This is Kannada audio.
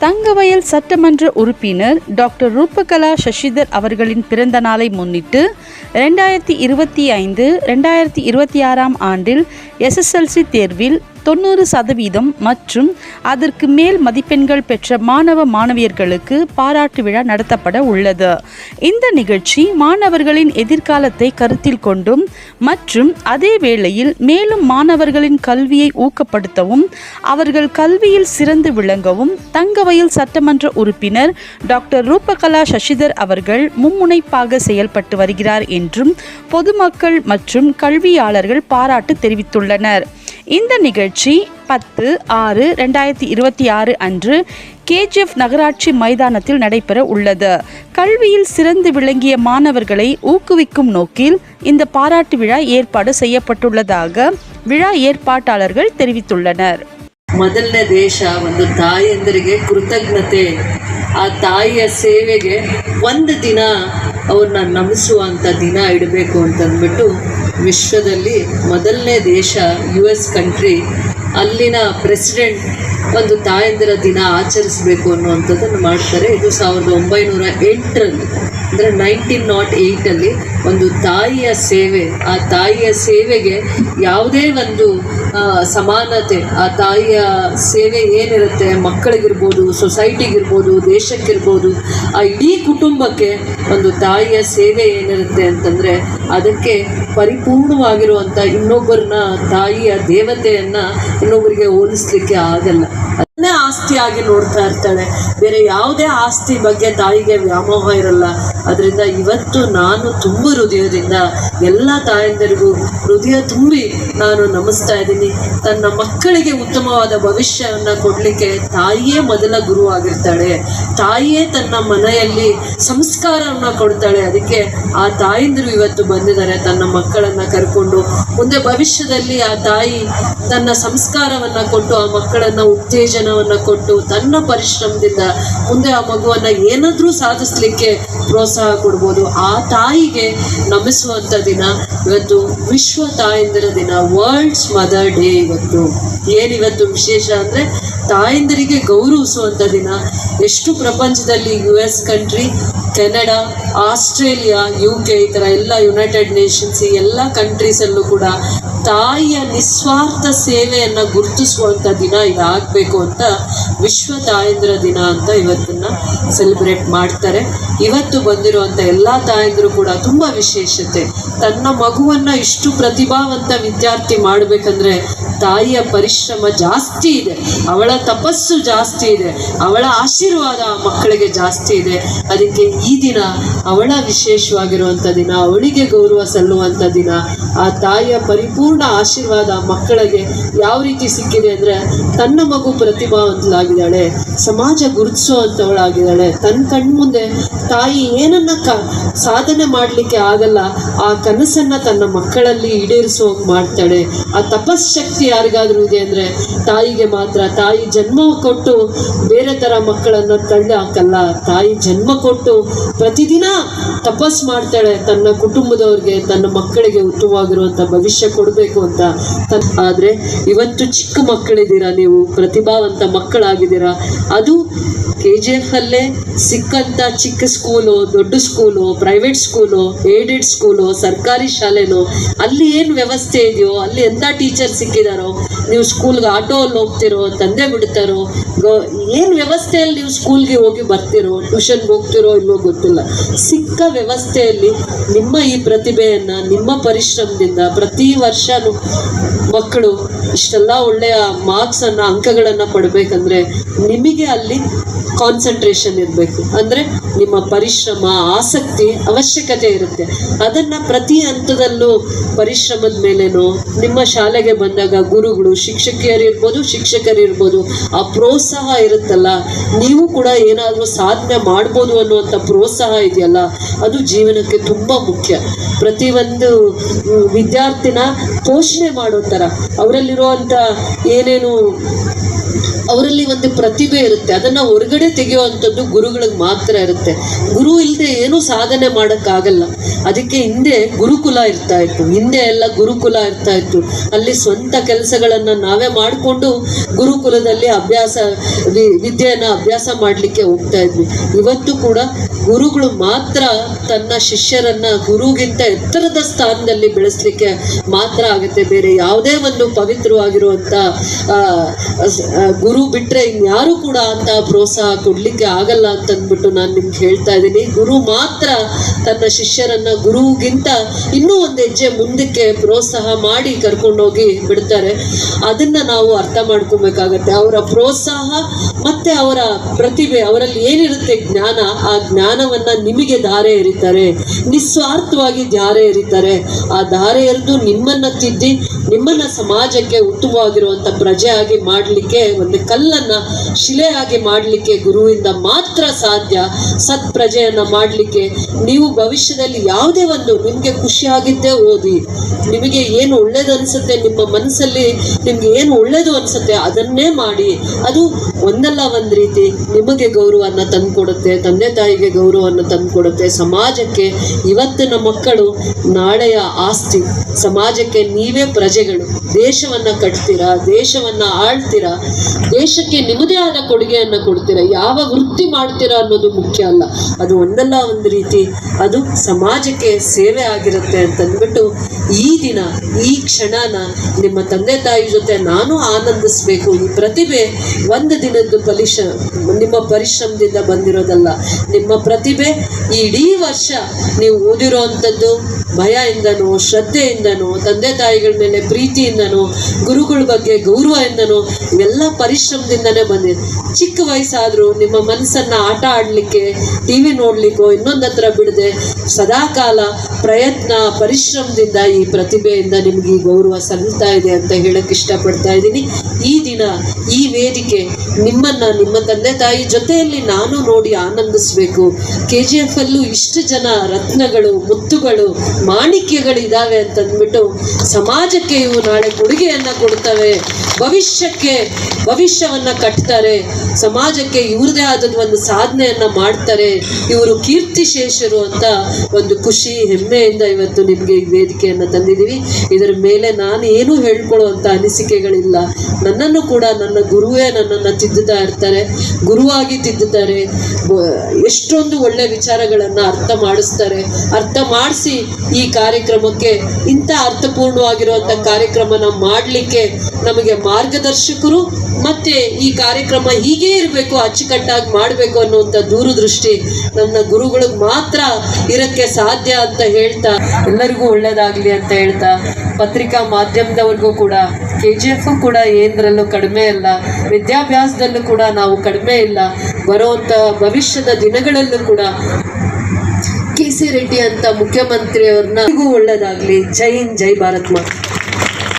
தங்கவயல் சட்டமன்ற உறுப்பினர் டாக்டர் ரூபகலா சசிதர் அவர்களின் பிறந்த நாளை முன்னிட்டு 2025-2026 ஆண்டில் SSLC தேர்வில் 90% மற்றும் அதற்கு மேல் மதிப்பெண்கள் பெற்ற மாணவ மாணவியர்களுக்கு பாராட்டு விழா நடத்தப்பட உள்ளது. இந்த நிகழ்ச்சி மாணவர்களின் எதிர்காலத்தை கருத்தில் கொண்டும் மற்றும் அதே வேளையில் மேலும் மாணவர்களின் கல்வியை ஊக்கப்படுத்தவும் அவர்கள் கல்வியில் சிறந்து விளங்கவும் தங்கவயல் சட்டமன்ற உறுப்பினர் டாக்டர் ரூபகலா சசிதர் அவர்கள் மும்முனைப்பாக செயல்பட்டு வருகிறார் என்றும் பொதுமக்கள் மற்றும் கல்வியாளர்கள் பாராட்டு தெரிவித்துள்ளனர். இந்த நிகழ்ச்சி 10/6/2026 அன்று KGF நகராட்சி மைதானத்தில் நடைபெற உள்ளது. கல்வியில் சிறந்து விளங்கிய மாணவர்களை ஊக்குவிக்கும் நோக்கில் இந்த பாராட்டு விழா ஏற்பாடு செய்யப்பட்டுள்ளதாக விழா ஏற்பாட்டாளர்கள் தெரிவித்துள்ளனர். ಮೊದಲನೇ ದೇಶ ಒಂದು ತಾಯಿಯಂದರಿಗೆ ಕೃತಜ್ಞತೆ, ಆ ತಾಯಿಯ ಸೇವೆಗೆ ಒಂದು ದಿನ ಅವ್ರನ್ನ ನಮಿಸುವಂಥ ದಿನ ಇಡಬೇಕು ಅಂತಂದ್ಬಿಟ್ಟು ವಿಶ್ವದಲ್ಲಿ ಮೊದಲನೇ ದೇಶ US ಕಂಟ್ರಿ, ಅಲ್ಲಿನ ಪ್ರೆಸಿಡೆಂಟ್ ಒಂದು ತಾಯಂದಿರ ದಿನ ಆಚರಿಸಬೇಕು ಅನ್ನುವಂಥದ್ದನ್ನು ಮಾಡ್ತಾರೆ. ಇದು 1908ರಲ್ಲಿ ಅಂದರೆ 1908ಅಲ್ಲಿ ಒಂದು ತಾಯಿಯ ಸೇವೆ, ಆ ತಾಯಿಯ ಸೇವೆಗೆ ಯಾವುದೇ ಒಂದು ಸಮಾನತೆ, ಆ ತಾಯಿಯ ಸೇವೆ ಏನಿರುತ್ತೆ ಮಕ್ಕಳಿಗಿರ್ಬೋದು, ಸೊಸೈಟಿಗಿರ್ಬೋದು, ದೇಶಕ್ಕಿರ್ಬೋದು, ಆ ಇಡೀ ಕುಟುಂಬಕ್ಕೆ ಒಂದು ತಾಯಿಯ ಸೇವೆ ಏನಿರುತ್ತೆ ಅಂತಂದರೆ ಅದಕ್ಕೆ ಪರಿಪೂರ್ಣವಾಗಿರುವಂಥ ಇನ್ನೊಬ್ಬರನ್ನ ತಾಯಿಯ ದೇವತೆಯನ್ನು ಇನ್ನೊಬ್ಬರಿಗೆ ಹೋಲಿಸ್ಲಿಕ್ಕೆ ಆಗಲ್ಲ. ಅದನ್ನೇ ಆಸ್ತಿಯಾಗಿ ನೋಡ್ತಾ ಇರ್ತಾಳೆ. ಬೇರೆ ಯಾವುದೇ ಆಸ್ತಿ ಬಗ್ಗೆ ತಾಯಿಗೆ ವ್ಯಾಮೋಹ ಇರಲ್ಲ. ಅದರಿಂದ ಇವತ್ತು ನಾನು ತುಂಬ ಹೃದಯದಿಂದ ಎಲ್ಲ ತಾಯಂದಿರಿಗೂ ಹೃದಯ ತುಂಬಿ ನಾನು ನಮಿಸ್ತಾ ಇದ್ದೀನಿ. ತನ್ನ ಮಕ್ಕಳಿಗೆ ಉತ್ತಮವಾದ ಭವಿಷ್ಯವನ್ನು ಕೊಡಲಿಕ್ಕೆ ತಾಯಿಯೇ ಮೊದಲ ಗುರು ಆಗಿರ್ತಾಳೆ. ತಾಯಿಯೇ ತನ್ನ ಮನೆಯಲ್ಲಿ ಸಂಸ್ಕಾರವನ್ನು ಕೊಡ್ತಾಳೆ. ಅದಕ್ಕೆ ಆ ತಾಯಂದಿರು ಇವತ್ತು ಬಂದಿದ್ದಾರೆ ತನ್ನ ಮಕ್ಕಳನ್ನು ಕರ್ಕೊಂಡು. ಮುಂದೆ ಭವಿಷ್ಯದಲ್ಲಿ ಆ ತಾಯಿ ತನ್ನ ಸಂಸ್ಕಾರವನ್ನು ಕೊಟ್ಟು ಆ ಮಕ್ಕಳನ್ನು ಉತ್ತೇಜನವನ್ನು ಕೊಟ್ಟು ತನ್ನ ಪರಿಶ್ರಮದಿಂದ ಮುಂದೆ ಆ ಮಗುವನ್ನು ಏನಾದರೂ ಸಾಧಿಸಲಿಕ್ಕೆ ಪ್ರೋತ್ಸಾಹ ಕೊಡ್ಬೋದು. ಆ ತಾಯಿಗೆ ನಮಿಸುವಂಥ ದಿನ ಇವತ್ತು ವಿಶ್ವ ತಾಯಂದಿರ ದಿನ, ವರ್ಲ್ಡ್ಸ್ ಮದರ್ ಡೇ. ಏನಿವತ್ತು ವಿಶೇಷ ಅಂದರೆ ತಾಯಂದಿರಿಗೆ ಗೌರವಿಸುವಂಥ ದಿನ. ಎಷ್ಟು ಪ್ರಪಂಚದಲ್ಲಿ US country, Canada, Australia, UK ಈ ಥರ ಎಲ್ಲ ಯುನೈಟೆಡ್ ನೇಷನ್ಸ್ ಈ ಎಲ್ಲ ಕಂಟ್ರೀಸಲ್ಲೂ ಕೂಡ ತಾಯಿಯ ನಿಸ್ವಾರ್ಥ ಸೇವೆಯನ್ನು ಗುರುತಿಸುವಂಥ ದಿನ ಇದಾಗಬೇಕು ಅಂತ ವಿಶ್ವ ತಾಯಂದಿರ ದಿನ ಅಂತ ಇವತ್ತನ್ನು ಸೆಲೆಬ್ರೇಟ್ ಮಾಡ್ತಾರೆ. ಇವತ್ತು ಬಂದಿರುವಂಥ ಎಲ್ಲ ತಾಯಂದಿರು ಕೂಡ ತುಂಬ ವಿಶೇಷತೆ. ತನ್ನ ಮಗುವನ್ನು ಇಷ್ಟು ಪ್ರತಿಭಾವಂತ ವಿದ್ಯಾರ್ಥಿ ಮಾಡಬೇಕಂದ್ರೆ ತಾಯಿಯ ಪರಿಶ್ರಮ ಜಾಸ್ತಿ ಇದೆ, ಅವಳ ತಪಸ್ಸು ಜಾಸ್ತಿ ಇದೆ, ಅವಳ ಆಶೀರ್ವಾದ ಆ ಮಕ್ಕಳಿಗೆ ಜಾಸ್ತಿ ಇದೆ. ಅದಕ್ಕೆ ಈ ದಿನ ಅವಳ ವಿಶೇಷವಾಗಿರುವಂಥ ದಿನ, ಅವಳಿಗೆ ಗೌರವ ಸಲ್ಲುವಂಥ ದಿನ. ಆ ತಾಯಿಯ ಪರಿಪೂರ್ಣ ಆಶೀರ್ವಾದ ಮಕ್ಕಳಿಗೆ ಯಾವ ರೀತಿ ಸಿಕ್ಕಿದೆ ಅಂದರೆ ತನ್ನ ಮಗು ಪ್ರತಿಭಾವಂತಳಾಗಿದ್ದಾಳೆ, ಸಮಾಜ ಗುರುತಿಸುವಂಥವಳಾಗಿದ್ದಾಳೆ. ತನ್ನ ಕಣ್ಮುಂದೆ ತಾಯಿ ಏನನ್ನ ಸಾಧನೆ ಮಾಡಲಿಕ್ಕೆ ಆಗಲ್ಲ ಆ ಕನಸನ್ನು ತನ್ನ ಮಕ್ಕಳಲ್ಲಿ ಈಡೇರಿಸುವಂಗೆ ಮಾಡ್ತಾಳೆ. ಆ ತಪಸ್ಶಕ್ತಿ ಯಾರಿಗಾದ್ರೂ ಇದೆ ಅಂದರೆ ತಾಯಿಗೆ ಮಾತ್ರ. ತಾಯಿ ಜನ್ಮ ಕೊಟ್ಟು ಬೇರೆ ಥರ ಮಕ್ಕಳನ್ನು ತಳ್ಳಿ ಹಾಕಲ್ಲ. ತಾಯಿ ಜನ್ಮ ಕೊಟ್ಟು ಪ್ರತಿದಿನ ತಪಸ್ ಮಾಡ್ತಾಳೆ ತನ್ನ ಕುಟುಂಬದವ್ರಿಗೆ, ತನ್ನ ಮಕ್ಕಳಿಗೆ ಉತ್ತಮವಾಗಿರುವಂಥ ಭವಿಷ್ಯ ಕೊಡಬೇಕು ಅಂತ. ಆದರೆ ಇವತ್ತು ಚಿಕ್ಕ ಮಕ್ಕಳಿದ್ದೀರಾ, ನೀವು ಪ್ರತಿಭಾವಂತ ಮಕ್ಕಳಾಗಿದ್ದೀರಾ. ಅದು KGF ಅಲ್ಲೇ ಸಿಕ್ಕಂಥ ಚಿಕ್ಕ ಸ್ಕೂಲು, ದೊಡ್ಡ school, private school, aided school, ಸರ್ಕಾರಿ ಶಾಲೆನೋ, ಅಲ್ಲಿ ಏನು ವ್ಯವಸ್ಥೆ ಇದೆಯೋ, ಅಲ್ಲಿ ಎಂಥ ಟೀಚರ್ ಸಿಕ್ಕಿದಾರೋ, ನೀವು ಸ್ಕೂಲ್ಗೆ ಆಟೋಲ್ಲಿ ಹೋಗ್ತಿರೋ, ತಂದೆ ಬಿಡ್ತಾರೋ, ಏನು ವ್ಯವಸ್ಥೆಯಲ್ಲಿ ನೀವು ಸ್ಕೂಲ್ಗೆ ಹೋಗಿ ಬರ್ತಿರೋ, ಟ್ಯೂಷನ್ಗೆ ಹೋಗ್ತಿರೋ ಇಲ್ಲೋ ಗೊತ್ತಿಲ್ಲ. ಸಿಕ್ಕ ವ್ಯವಸ್ಥೆಯಲ್ಲಿ ನಿಮ್ಮ ಈ ಪ್ರತಿಭೆಯನ್ನು ನಿಮ್ಮ ಪರಿಶ್ರಮದಿಂದ ಪ್ರತಿ ವರ್ಷನೂ ಮಕ್ಕಳು ಇಷ್ಟೆಲ್ಲ ಒಳ್ಳೆಯ ಮಾರ್ಕ್ಸನ್ನು, ಅಂಕಗಳನ್ನು ಪಡಬೇಕಂದ್ರೆ ನಿಮಗೆ ಅಲ್ಲಿ ಕಾನ್ಸಂಟ್ರೇಷನ್ ಇರಬೇಕು. ಅಂದರೆ ನಿಮ್ಮ ಪರಿಶ್ರಮ, ಆಸಕ್ತಿ ಅವಶ್ಯಕತೆ ಇರುತ್ತೆ. ಅದನ್ನು ಪ್ರತಿ ಹಂತದಲ್ಲೂ ಪರಿಶ್ರಮದ ಮೇಲೇನೋ ನಿಮ್ಮ ಶಾಲೆಗೆ ಬಂದಾಗ ಗುರುಗಳು, ಶಿಕ್ಷಕರಿರ್ಬೋದು ಆ ಪ್ರೋತ್ಸಾಹ ಇರುತ್ತಲ್ಲ, ನೀವು ಕೂಡ ಏನಾದರೂ ಸಾಧನೆ ಮಾಡ್ಬೋದು ಅನ್ನುವಂಥ ಪ್ರೋತ್ಸಾಹ ಇದೆಯಲ್ಲ, ಅದು ಜೀವನಕ್ಕೆ ತುಂಬ ಮುಖ್ಯ. ಪ್ರತಿಯೊಂದು ವಿದ್ಯಾರ್ಥಿನ ಪೋಷಣೆ ಮಾಡೋ ಥರ ಅವರಲ್ಲಿರುವಂಥ ಏನೇನು ಅವರಲ್ಲಿ ಒಂದು ಪ್ರತಿಭೆ ಇರುತ್ತೆ, ಅದನ್ನು ಹೊರಗಡೆ ತೆಗೆಯುವಂಥದ್ದು ಗುರುಗಳಿಗೆ ಮಾತ್ರ ಇರುತ್ತೆ. ಗುರು ಇಲ್ಲದೆ ಏನೂ ಸಾಧನೆ ಮಾಡೋಕ್ಕಾಗಲ್ಲ. ಅದಕ್ಕೆ ಹಿಂದೆ ಗುರುಕುಲ ಇರ್ತಾ ಇತ್ತು, ಹಿಂದೆ ಎಲ್ಲ ಗುರುಕುಲ ಇರ್ತಾ ಇತ್ತು. ಅಲ್ಲಿ ಸ್ವಂತ ಕೆಲಸಗಳನ್ನು ನಾವೇ ಮಾಡಿಕೊಂಡು ಗುರುಕುಲದಲ್ಲಿ ವಿದ್ಯೆಯನ್ನು ಅಭ್ಯಾಸ ಮಾಡಲಿಕ್ಕೆ ಹೋಗ್ತಾ ಇದ್ವಿ. ಇವತ್ತು ಕೂಡ ಗುರುಗಳು ಮಾತ್ರ ತನ್ನ ಶಿಷ್ಯರನ್ನು ಗುರುಗಿಂತ ಎತ್ತರದ ಸ್ಥಾನದಲ್ಲಿ ಬೆಳೆಸಲಿಕ್ಕೆ ಮಾತ್ರ ಆಗುತ್ತೆ. ಬೇರೆ ಯಾವುದೇ ಒಂದು ಪವಿತ್ರವಾಗಿರುವಂಥ ಗುರು ಬಿಟ್ಟರೆ ಇನ್ಯಾರೂ ಕೂಡ ಅಂತ ಪ್ರೋತ್ಸಾಹ ಕೊಡಲಿಕ್ಕೆ ಆಗಲ್ಲ ಅಂತಂದ್ಬಿಟ್ಟು ನಾನು ನಿಮ್ಗೆ ಹೇಳ್ತಾ ಇದ್ದೀನಿ. ಗುರು ಮಾತ್ರ ತನ್ನ ಶಿಷ್ಯರನ್ನು ಗುರುಗಿಂತ ಇನ್ನೂ ಒಂದು ಹೆಜ್ಜೆ ಮುಂದಕ್ಕೆ ಪ್ರೋತ್ಸಾಹ ಮಾಡಿ ಕರ್ಕೊಂಡೋಗಿ ಬಿಡ್ತಾರೆ. ಅದನ್ನು ನಾವು ಅರ್ಥ ಮಾಡ್ಕೊಬೇಕಾಗತ್ತೆ. ಅವರ ಪ್ರೋತ್ಸಾಹ ಮತ್ತು ಅವರ ಪ್ರತಿಭೆ, ಅವರಲ್ಲಿ ಏನಿರುತ್ತೆ ಜ್ಞಾನ, ಆ ಜ್ಞಾನವನ್ನು ನಿಮಗೆ ಧಾರೆ ಎರಿತಾರೆ, ನಿಸ್ವಾರ್ಥವಾಗಿ ಧಾರೆ ಎರಿತಾರೆ. ಆ ಧಾರೆ ಎರೆದು ನಿಮ್ಮನ್ನು ತಿದ್ದಿ ನಿಮ್ಮನ್ನು ಸಮಾಜಕ್ಕೆ ಉತ್ತಮವಾಗಿರುವಂಥ ಪ್ರಜೆಯಾಗಿ ಮಾಡಲಿಕ್ಕೆ, ಒಂದು ಕಲ್ಲನ್ನು ಶಿಲೆಯಾಗಿ ಮಾಡಲಿಕ್ಕೆ ಗುರುವಿಂದ ಮಾತ್ರ ಸಾಧ್ಯ. ಸತ್ಪ್ರಜೆಯನ್ನು ಮಾಡಲಿಕ್ಕೆ ನೀವು ಭವಿಷ್ಯದಲ್ಲಿ ಯಾವುದೇ ಒಂದು ನಿಮಗೆ ಖುಷಿಯಾಗಿದ್ದೇ ಓದಿ, ನಿಮಗೆ ಏನು ಒಳ್ಳೇದು ಅನಿಸುತ್ತೆ, ನಿಮ್ಮ ಮನಸ್ಸಲ್ಲಿ ನಿಮಗೆ ಏನು ಒಳ್ಳೇದು ಅನಿಸುತ್ತೆ ಅದನ್ನೇ ಮಾಡಿ. ಅದು ಒಂದಲ್ಲ ಒಂದು ರೀತಿ ನಿಮಗೆ ಗೌರವವನ್ನು ತಂದುಕೊಡುತ್ತೆ, ತಂದೆ ತಾಯಿಗೆ ಗೌರವವನ್ನು ತಂದುಕೊಡುತ್ತೆ, ಸಮಾಜಕ್ಕೆ. ಇವತ್ತಿನ ಮಕ್ಕಳು ನಾಳೆಯ ಆಸ್ತಿ, ಸಮಾಜಕ್ಕೆ ನೀವೇ ಪ್ರಜೆಗಳು. ದೇಶವನ್ನು ಕಟ್ತೀರಾ, ದೇಶವನ್ನು ಆಳ್ತೀರಾ, ದೇಶಕ್ಕೆ ನಿಮ್ಮದೇ ಆದ ಕೊಡುಗೆಯನ್ನು ಕೊಡ್ತೀರಾ. ಯಾವ ವೃತ್ತಿ ಮಾಡ್ತೀರಾ ಅನ್ನೋದು ಮುಖ್ಯ ಅಲ್ಲ, ಅದು ಒಂದಲ್ಲ ಒಂದು ರೀತಿ ಅದು ಸಮಾಜಕ್ಕೆ ಸೇವೆ ಆಗಿರುತ್ತೆ ಅಂತಂದ್ಬಿಟ್ಟು ಈ ದಿನ ಈ ಕ್ಷಣನ ನಿಮ್ಮ ತಂದೆ ತಾಯಿ ಜೊತೆ ನಾನು ಆನಂದಿಸಬೇಕು. ಈ ಪ್ರತಿಭೆ ಒಂದು ದಿನದ್ದು ನಿಮ್ಮ ಪರಿಶ್ರಮದಿಂದ ಬಂದಿರೋದಲ್ಲ. ನಿಮ್ಮ ಪ್ರತಿಭೆ ಇಡೀ ವರ್ಷ ನೀವು ಓದಿರೋವಂಥದ್ದು ಭಯದಿಂದನೋ, ಶ್ರದ್ಧೆಯಿಂದನೋ, ತಂದೆ ತಾಯಿಗಳ ಮೇಲೆ ಪ್ರೀತಿಯಿಂದನೋ, ಗುರುಗಳ ಬಗ್ಗೆ ಗೌರವದಿಂದನೋ, ಇವೆಲ್ಲ ಪರಿಶ್ರಮದಿಂದನೇ ಬಂದಿದೆ. ಚಿಕ್ಕ ವಯಸ್ಸಾದರೂ ನಿಮ್ಮ ಮನಸ್ಸನ್ನು ಆಟ ಆಡಲಿಕ್ಕೆ, ಟಿ ವಿ ನೋಡಲಿಕ್ಕೋ ಇನ್ನೊಂದು ಹತ್ರ ಬಿಡದೆ ಸದಾಕಾಲ ಪ್ರಯತ್ನ ಪರಿಶ್ರಮದಿಂದ ಈ ಪ್ರತಿಭೆಯಿಂದ ನಿಮಗೆ ಈ ಗೌರವ ಸಲ್ತಾ ಇದೆ ಅಂತ ಹೇಳಕ್ಕೆ ಇಷ್ಟಪಡ್ತಾ ಇದ್ದೀನಿ. ಈ ದಿನ ಈ ವೇದಿಕೆ ನಿಮ್ಮನ್ನು ನಿಮ್ಮ ತಂದೆ ತಾಯಿ ಜೊತೆಯಲ್ಲಿ ನಾನು ನೋಡಿ ಆನಂದಿಸಬೇಕು. KGF ಅಲ್ಲೂ ಇಷ್ಟು ಜನ ರತ್ನಗಳು, ಮುತ್ತುಗಳು, ಮಾಣಿಕ್ಯಗಳಿದ್ದಾವೆ ಅಂತಂದ್ಬಿಟ್ಟು ಸಮಾಜಕ್ಕೆ ಇವು ನಾಳೆ ಕೊಡುಗೆಯನ್ನು ಕೊಡ್ತವೆ, ಭವಿಷ್ಯವನ್ನು ಕಟ್ತಾರೆ, ಸಮಾಜಕ್ಕೆ ಇವ್ರದೇ ಆದದ್ದು ಒಂದು ಸಾಧನೆಯನ್ನು ಮಾಡ್ತಾರೆ, ಇವರು ಕೀರ್ತಿಶೇಷರು ಅಂತ ಒಂದು ಖುಷಿ ಹೆಮ್ಮೆಯಿಂದ ಇವತ್ತು ನಿಮಗೆ ಈ ವೇದಿಕೆಯನ್ನು ತಂದಿದ್ದೀವಿ. ಇದರ ಮೇಲೆ ನಾನು ಏನೂ ಹೇಳ್ಕೊಳ್ಳುವಂಥ ಅನಿಸಿಕೆಗಳಿಲ್ಲ. ನನ್ನನ್ನು ಕೂಡ ನನ್ನ ಗುರುವೇ ನನ್ನನ್ನು ತಿದ್ದುತ್ತಾ ಇರ್ತಾರೆ, ಗುರುವಾಗಿ ತಿದ್ದುತ್ತಾರೆ. ಎಷ್ಟೊಂದು ಒಳ್ಳೆ ವಿಚಾರಗಳನ್ನು ಅರ್ಥ ಮಾಡಿಸಿ ಈ ಕಾರ್ಯಕ್ರಮಕ್ಕೆ ಇಂಥ ಅರ್ಥಪೂರ್ಣವಾಗಿರುವಂಥ ಕಾರ್ಯಕ್ರಮನ ಮಾಡಲಿಕ್ಕೆ ನಮಗೆ ಮಾರ್ಗದರ್ಶಕರು, ಮತ್ತು ಈ ಕಾರ್ಯಕ್ರಮ ಹೀಗೇ ಇರಬೇಕು, ಅಚ್ಚುಕಟ್ಟಾಗಿ ಮಾಡಬೇಕು ಅನ್ನುವಂಥ ದೂರದೃಷ್ಟಿ ನನ್ನ ಗುರುಗಳಿಗೆ ಮಾತ್ರ ಇರೋಕ್ಕೆ ಸಾಧ್ಯ ಅಂತ ಹೇಳ್ತಾ, ಎಲ್ಲರಿಗೂ ಒಳ್ಳೆಯದಾಗಲಿ ಅಂತ ಹೇಳ್ತಾ, ಪತ್ರಿಕಾ ಮಾಧ್ಯಮದವ್ರಿಗೂ ಕೂಡ KGF ಕೂಡ ಏನರಲ್ಲೂ ಕಡಿಮೆ ಇಲ್ಲ, ವಿದ್ಯಾಭ್ಯಾಸದಲ್ಲೂ ಕೂಡ ನಾವು ಕಡಿಮೆ ಇಲ್ಲ. ಬರುವಂಥ ಭವಿಷ್ಯದ ದಿನಗಳಲ್ಲೂ ಕೂಡ KC ರೆಡ್ಡಿ ಅಂತ ಮುಖ್ಯಮಂತ್ರಿಯವ್ರನ್ನ ಒಳ್ಳೆಯದಾಗಲಿ. ಜೈ ಹಿಂದ್, ಜೈ ಭಾರತ್ ಮಾತಾ.